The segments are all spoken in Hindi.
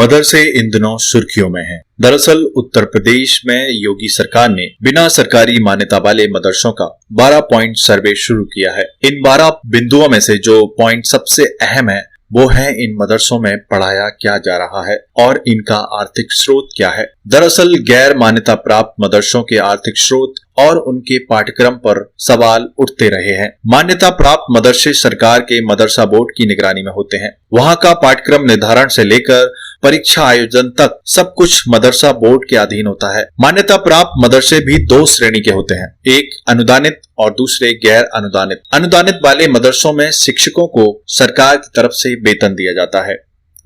मदरसे इन दिनों सुर्खियों में हैं। दरअसल उत्तर प्रदेश में योगी सरकार ने बिना सरकारी मान्यता वाले मदरसों का 12 पॉइंट सर्वे शुरू किया है। इन 12 बिंदुओं में से जो पॉइंट सबसे अहम है वो है इन मदरसों में पढ़ाया क्या जा रहा है और इनका आर्थिक स्रोत क्या है। दरअसल गैर मान्यता प्राप्त मदरसों के आर्थिक स्रोत और उनके पाठ्यक्रम पर सवाल उठते रहे हैं। मान्यता प्राप्त मदरसे सरकार के मदरसा बोर्ड की निगरानी में होते हैं। वहां का पाठ्यक्रम निर्धारण से लेकर परीक्षा आयोजन तक सब कुछ मदरसा बोर्ड के अधीन होता है। मान्यता प्राप्त मदरसे भी दो श्रेणी के होते हैं, एक अनुदानित और दूसरे गैर अनुदानित। अनुदानित वाले मदरसों में शिक्षकों को सरकार की तरफ से वेतन दिया जाता है,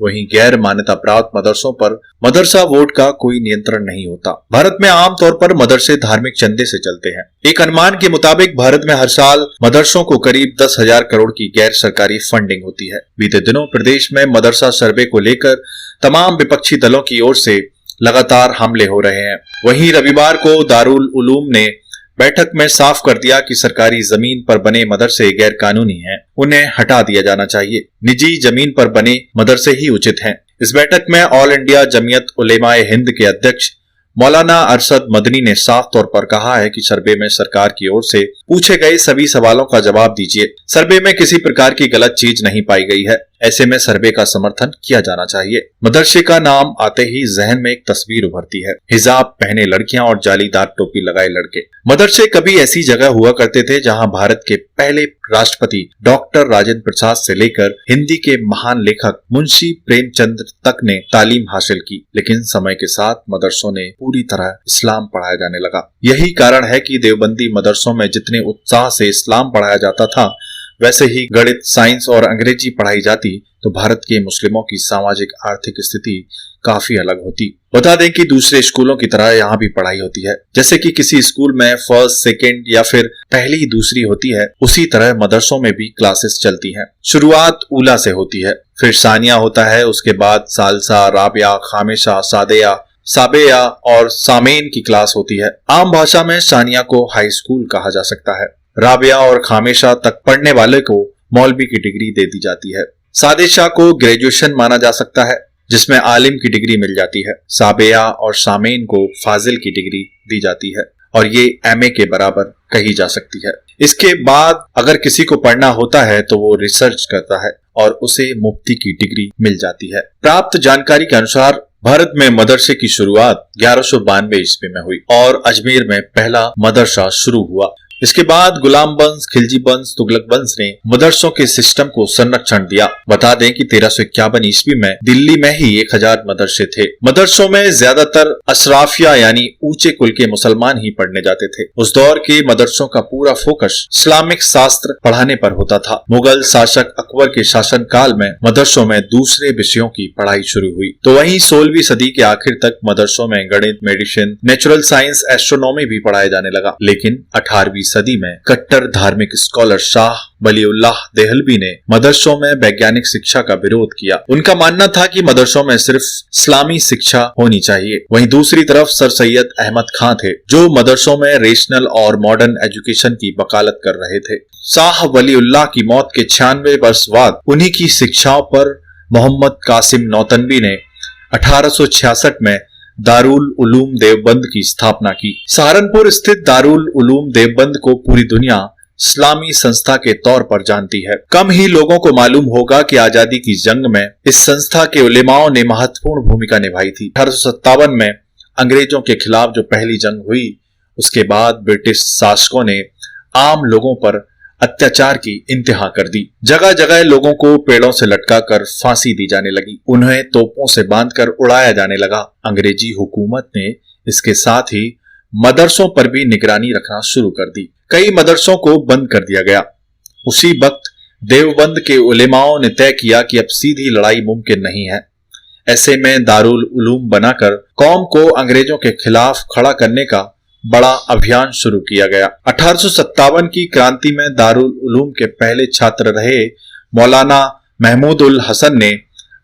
वहीं गैर मान्यता प्राप्त मदरसों पर मदरसा बोर्ड का कोई नियंत्रण नहीं होता। भारत में आमतौर पर मदरसे धार्मिक चंदे से चलते हैं। एक अनुमान के मुताबिक भारत में हर साल मदरसों को करीब 10,000 करोड़ की गैर सरकारी फंडिंग होती है। बीते दिनों प्रदेश में मदरसा सर्वे को लेकर तमाम विपक्षी दलों की ओर से लगातार हमले हो रहे हैं। वहीं रविवार को दारुल उलूम ने बैठक में साफ कर दिया कि सरकारी जमीन पर बने मदरसे गैर कानूनी हैं, उन्हें हटा दिया जाना चाहिए। निजी जमीन पर बने मदरसे ही उचित हैं। इस बैठक में ऑल इंडिया जमीयत उलेमाए हिंद के अध्यक्ष मौलाना अरशद मदनी ने साफ तौर पर कहा है कि सर्वे में सरकार की ओर से पूछे गए सभी सवालों का जवाब दीजिए। सर्वे में किसी प्रकार की गलत चीज नहीं पाई गई है, ऐसे में सर्वे का समर्थन किया जाना चाहिए। मदरसे का नाम आते ही जहन में एक तस्वीर उभरती है, हिजाब पहने लड़कियां और जालीदार टोपी लगाए लड़के। मदरसे कभी ऐसी जगह हुआ करते थे जहां भारत के पहले राष्ट्रपति डॉक्टर राजेंद्र प्रसाद से लेकर हिंदी के महान लेखक मुंशी प्रेमचंद तक ने तालीम हासिल की, लेकिन समय के साथ मदरसों ने पूरी तरह इस्लाम पढ़ाया जाने लगा। यही कारण है कि देवबंदी मदरसों में जितने उत्साह से इस्लाम पढ़ाया जाता था, वैसे ही गणित, साइंस और अंग्रेजी पढ़ाई जाती तो भारत के मुस्लिमों की सामाजिक आर्थिक स्थिति काफी अलग होती। बता दें कि दूसरे स्कूलों की तरह यहाँ भी पढ़ाई होती है। जैसे कि किसी स्कूल में फर्स्ट, सेकंड या फिर पहली दूसरी होती है, उसी तरह मदरसों में भी क्लासेस चलती हैं। शुरुआत ऊला से होती है, फिर सानिया होता है, उसके बाद सालसा, राबिया, खामेशा, सादेया, साबेया और सामेन की क्लास होती है। आम भाषा में सानिया को हाई स्कूल कहा जा सकता है। राबिया और खामेशा तक पढ़ने वाले को मौलवी की डिग्री दे दी जाती है। सादेशा को ग्रेजुएशन माना जा सकता है, जिसमें आलिम की डिग्री मिल जाती है। साबेया और सामेन को फाजिल की डिग्री दी जाती है और ये एमए के बराबर कही जा सकती है। इसके बाद अगर किसी को पढ़ना होता है तो वो रिसर्च करता है और उसे मुफ्ती की डिग्री मिल जाती है। प्राप्त जानकारी के अनुसार भारत में मदरसे की शुरुआत 1192 ईस्वी में हुई और अजमेर में पहला मदरसा शुरू हुआ। इसके बाद गुलाम वंश, खिलजी वंश, तुगलक वंश ने मदरसों के सिस्टम को संरक्षण दिया। बता दें कि 1351 ईस्वी में दिल्ली में ही 1000 मदरसे थे। मदरसों में ज्यादातर अशराफिया यानी ऊंचे कुल के मुसलमान ही पढ़ने जाते थे। उस दौर के मदरसों का पूरा फोकस इस्लामिक शास्त्र पढ़ाने पर होता था। मुगल शासक अकबर के शासन काल में मदरसों में दूसरे विषयों की पढ़ाई शुरू हुई, तो वहीं 16वीं सदी के आखिर तक मदरसों में गणित, मेडिसिन, नेचुरल साइंस, एस्ट्रोनॉमी भी पढ़ाया जाने लगा। लेकिन 18वीं सदी में कट्टर धार्मिक स्कॉलर शाह वलीउल्लाह देहलवी ने मदरसों में वैज्ञानिक शिक्षा का विरोध किया। उनका मानना था कि मदरसों में सिर्फ इस्लामी शिक्षा होनी चाहिए। वहीं दूसरी तरफ सर सैयद अहमद खां थे, जो मदरसों में रेशनल और मॉडर्न एजुकेशन की वकालत कर रहे थे। शाह वलीउल्लाह की मौत के 96 वर्ष बाद उन्हीं की शिक्षाओं पर मोहम्मद कासिम नौतनवी ने 1866 में दारुल उलूम देवबंद की स्थापना की। सहारनपुर स्थित दारुल उलूम देवबंद को पूरी दुनिया इस्लामी संस्था के तौर पर जानती है। कम ही लोगों को मालूम होगा कि आजादी की जंग में इस संस्था के उलेमाओं ने महत्वपूर्ण भूमिका निभाई थी। 1857 में अंग्रेजों के खिलाफ जो पहली जंग हुई, उसके बाद ब्रिटिश शासकों ने आम लोगों पर अत्याचार की इंतहा कर दी। जगह जगह लोगों को पेड़ों से लटकाकर फांसी दी जाने लगी, उन्हें तोपों से बांधकर उड़ाया जाने लगा। अंग्रेजी हुकूमत ने इसके साथ ही मदरसों पर भी निगरानी रखना शुरू कर दी। कई मदरसों को बंद कर दिया गया। उसी वक्त देवबंद के उलेमाओं ने तय किया कि अब सीधी लड़ाई मुमकिन नहीं है। ऐसे में दारुल उलूम बनाकर कौम को अंग्रेजों के खिलाफ खड़ा करने का बड़ा अभियान शुरू किया गया। 1857 की क्रांति में दारुल उलूम के पहले छात्र रहे मौलाना महमूद उल हसन ने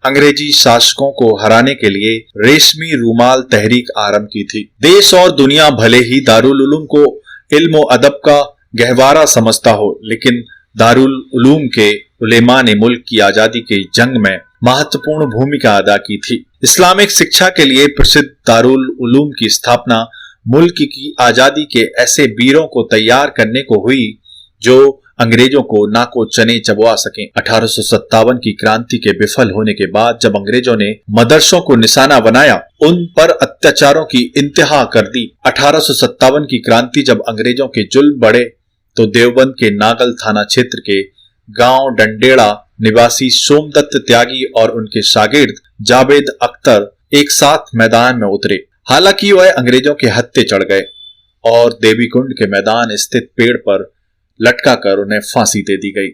अंग्रेजी शासकों को हराने के लिए रेशमी रूमाल तहरीक आरंभ की थी। देश और दुनिया भले ही दारुल उलूम को इल्म व अदब का गहवारा समझता हो, लेकिन दारुल उलूम के उलेमा ने मुल्क की आजादी की जंग में महत्वपूर्ण भूमिका अदा की थी। इस्लामिक शिक्षा के लिए प्रसिद्ध दारुल उलूम की स्थापना मुल्क की आजादी के ऐसे वीरों को तैयार करने को हुई जो अंग्रेजों को नाको चने चबवा सकें। 1857 की क्रांति के विफल होने के बाद जब अंग्रेजों ने मदरसों को निशाना बनाया, उन पर अत्याचारों की इंतहा कर दी। 1857 की क्रांति जब अंग्रेजों के जुल्म बढ़े तो देवबंद के नागल थाना क्षेत्र के गांव डंडेड़ा निवासी सोमदत्त त्यागी और उनके शागिर्द जावेद अख्तर एक साथ मैदान में उतरे। हालांकि वह अंग्रेजों के हत्थे चढ़ गए और देवीकुंड के मैदान स्थित पेड़ पर लटका कर उन्हें फांसी दे दी गई।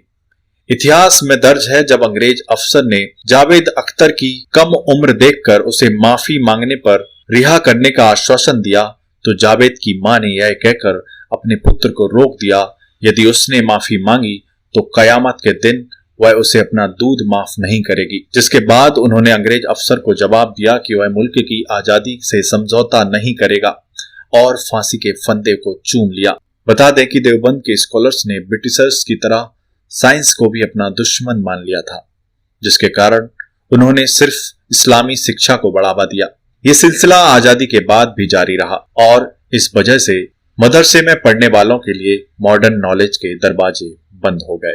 इतिहास में दर्ज है, जब अंग्रेज अफसर ने जावेद अख्तर की कम उम्र देखकर उसे माफी मांगने पर रिहा करने का आश्वासन दिया तो जावेद की मां ने यह कहकर अपने पुत्र को रोक दिया, यदि उसने माफी मांगी तो कयामत के दिन वह उसे अपना दूध माफ नहीं करेगी। जिसके बाद उन्होंने अंग्रेज अफसर को जवाब दिया कि वह मुल्क की आजादी से समझौता नहीं करेगा और फांसी के फंदे को चूम लिया। बता दें कि देवबंद के स्कॉलर्स ने ब्रिटिशर्स की तरह साइंस को भी अपना दुश्मन मान लिया था, जिसके कारण उन्होंने सिर्फ इस्लामी शिक्षा को बढ़ावा दिया। ये सिलसिला आजादी के बाद भी जारी रहा और इस वजह से मदरसे में पढ़ने वालों के लिए मॉडर्न नॉलेज के दरवाजे बंद हो गए।